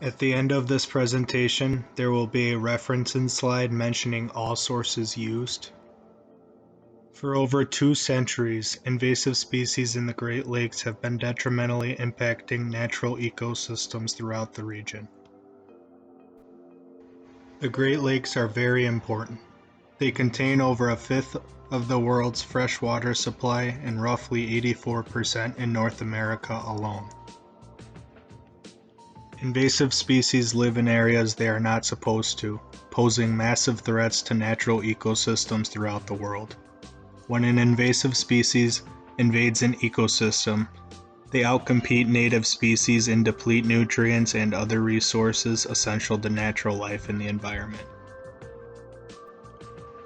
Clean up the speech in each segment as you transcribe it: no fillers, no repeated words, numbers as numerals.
At the end of this presentation, there will be a referencing slide mentioning all sources used. For over 2 centuries, invasive species in the Great Lakes have been detrimentally impacting natural ecosystems throughout the region. The Great Lakes are very important. They contain over a fifth of the world's freshwater supply and roughly 84% in North America alone. Invasive species live in areas they are not supposed to, posing massive threats to natural ecosystems throughout the world. When an invasive species invades an ecosystem, they outcompete native species and deplete nutrients and other resources essential to natural life in the environment.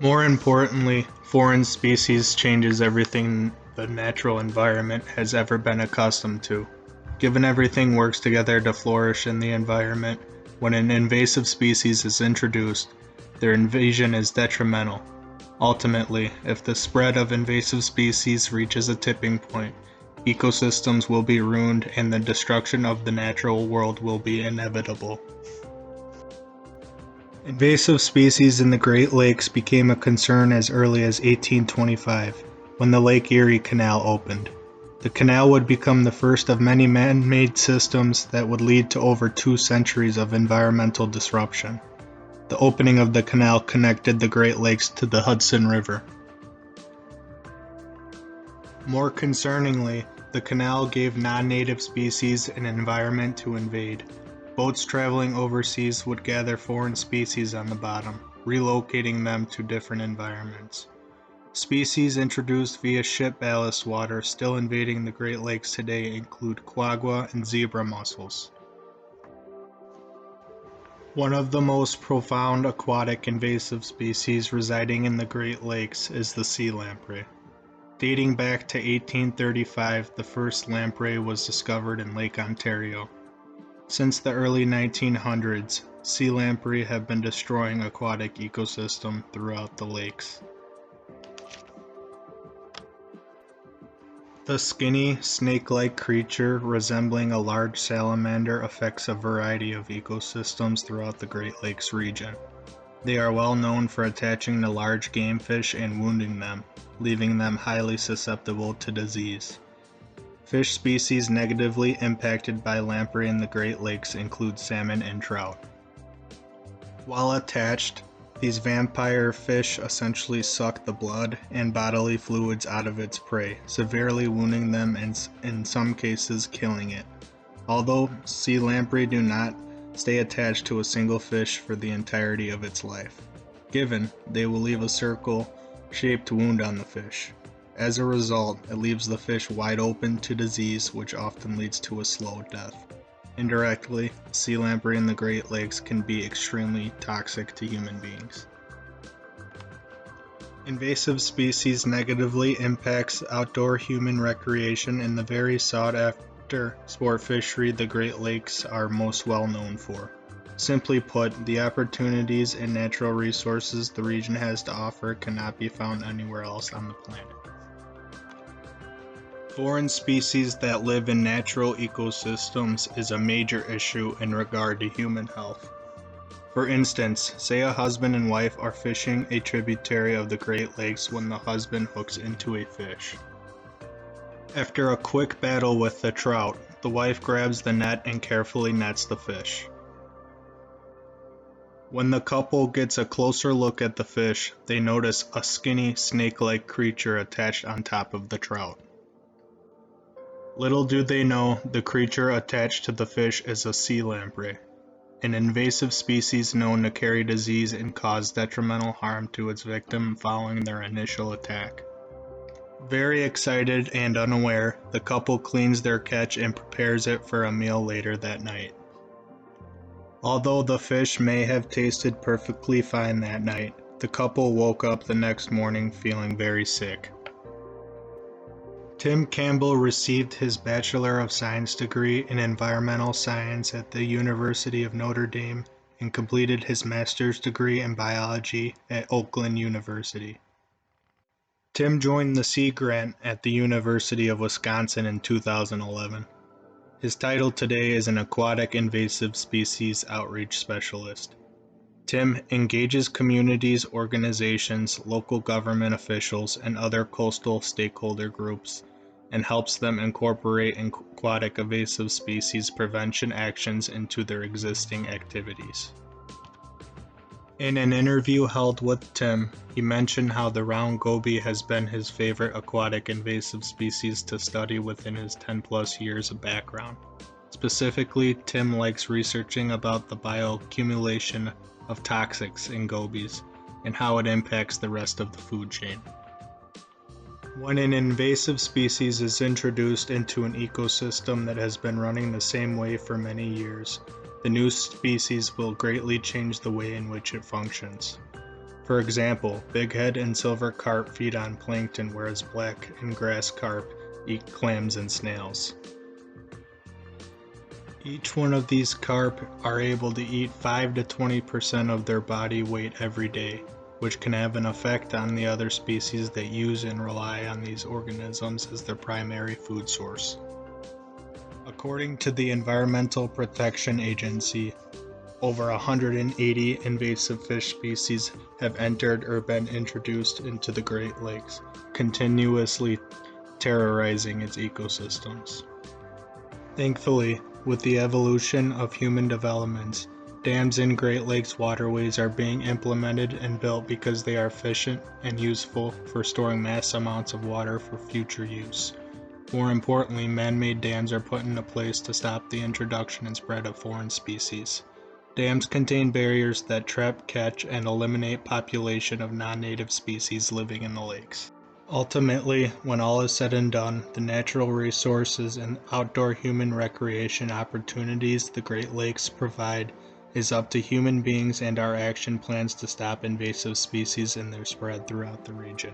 More importantly, foreign species changes everything the natural environment has ever been accustomed to. Given everything works together to flourish in the environment, when an invasive species is introduced, their invasion is detrimental. Ultimately, if the spread of invasive species reaches a tipping point, ecosystems will be ruined and the destruction of the natural world will be inevitable. Invasive species in the Great Lakes became a concern as early as 1825, when the Lake Erie Canal opened. The canal would become the first of many man-made systems that would lead to over 2 centuries of environmental disruption. The opening of the canal connected the Great Lakes to the Hudson River. More concerningly, the canal gave non-native species an environment to invade. Boats traveling overseas would gather foreign species on the bottom, relocating them to different environments. Species introduced via ship ballast water still invading the Great Lakes today include quagga and zebra mussels. One of the most profound aquatic invasive species residing in the Great Lakes is the sea lamprey. Dating back to 1835, the first lamprey was discovered in Lake Ontario. Since the early 1900s, sea lamprey have been destroying aquatic ecosystem throughout the lakes. The skinny, snake-like creature resembling a large salamander affects a variety of ecosystems throughout the Great Lakes region. They are well known for attaching to large game fish and wounding them, leaving them highly susceptible to disease. Fish species negatively impacted by lamprey in the Great Lakes include salmon and trout. While attached, these vampire fish essentially suck the blood and bodily fluids out of its prey, severely wounding them and in some cases killing it. Although sea lamprey do not stay attached to a single fish for the entirety of its life. Given, they will leave a circle-shaped wound on the fish. As a result, it leaves the fish wide open to disease, which often leads to a slow death. Indirectly, sea lamprey in the Great Lakes can be extremely toxic to human beings. Invasive species negatively impacts outdoor human recreation and the very sought-after sport fishery the Great Lakes are most well known for. Simply put, the opportunities and natural resources the region has to offer cannot be found anywhere else on the planet. Foreign species that live in natural ecosystems is a major issue in regard to human health. For instance, say a husband and wife are fishing a tributary of the Great Lakes when the husband hooks into a fish. After a quick battle with the trout, the wife grabs the net and carefully nets the fish. When the couple gets a closer look at the fish, they notice a skinny, snake-like creature attached on top of the trout. Little do they know, the creature attached to the fish is a sea lamprey, an invasive species known to carry disease and cause detrimental harm to its victim following their initial attack. Very excited and unaware, the couple cleans their catch and prepares it for a meal later that night. Although the fish may have tasted perfectly fine that night, the couple woke up the next morning feeling very sick. Tim Campbell received his Bachelor of Science degree in Environmental Science at the University of Notre Dame and completed his master's degree in biology at Oakland University. Tim joined the Sea Grant at the University of Wisconsin in 2011. His title today is an Aquatic Invasive Species Outreach Specialist. Tim engages communities, organizations, local government officials, and other coastal stakeholder groups and helps them incorporate aquatic invasive species prevention actions into their existing activities. In an interview held with Tim, he mentioned how the round goby has been his favorite aquatic invasive species to study within his 10+ years of background. Specifically, Tim likes researching about the bioaccumulation of toxics in gobies and how it impacts the rest of the food chain. When an invasive species is introduced into an ecosystem that has been running the same way for many years, the new species will greatly change the way in which it functions. For example, bighead and silver carp feed on plankton, whereas black and grass carp eat clams and snails. Each one of these carp are able to eat 5 to 20% of their body weight every day, which can have an effect on the other species that use and rely on these organisms as their primary food source. According to the Environmental Protection Agency, over 180 invasive fish species have entered or been introduced into the Great Lakes, continuously terrorizing its ecosystems. Thankfully, with the evolution of human developments, dams in Great Lakes waterways are being implemented and built because they are efficient and useful for storing mass amounts of water for future use. More importantly, man-made dams are put into place to stop the introduction and spread of foreign species. Dams contain barriers that trap, catch, and eliminate population of non-native species living in the lakes. Ultimately, when all is said and done, the natural resources and outdoor human recreation opportunities the Great Lakes provide is up to human beings and our action plans to stop invasive species and their spread throughout the region.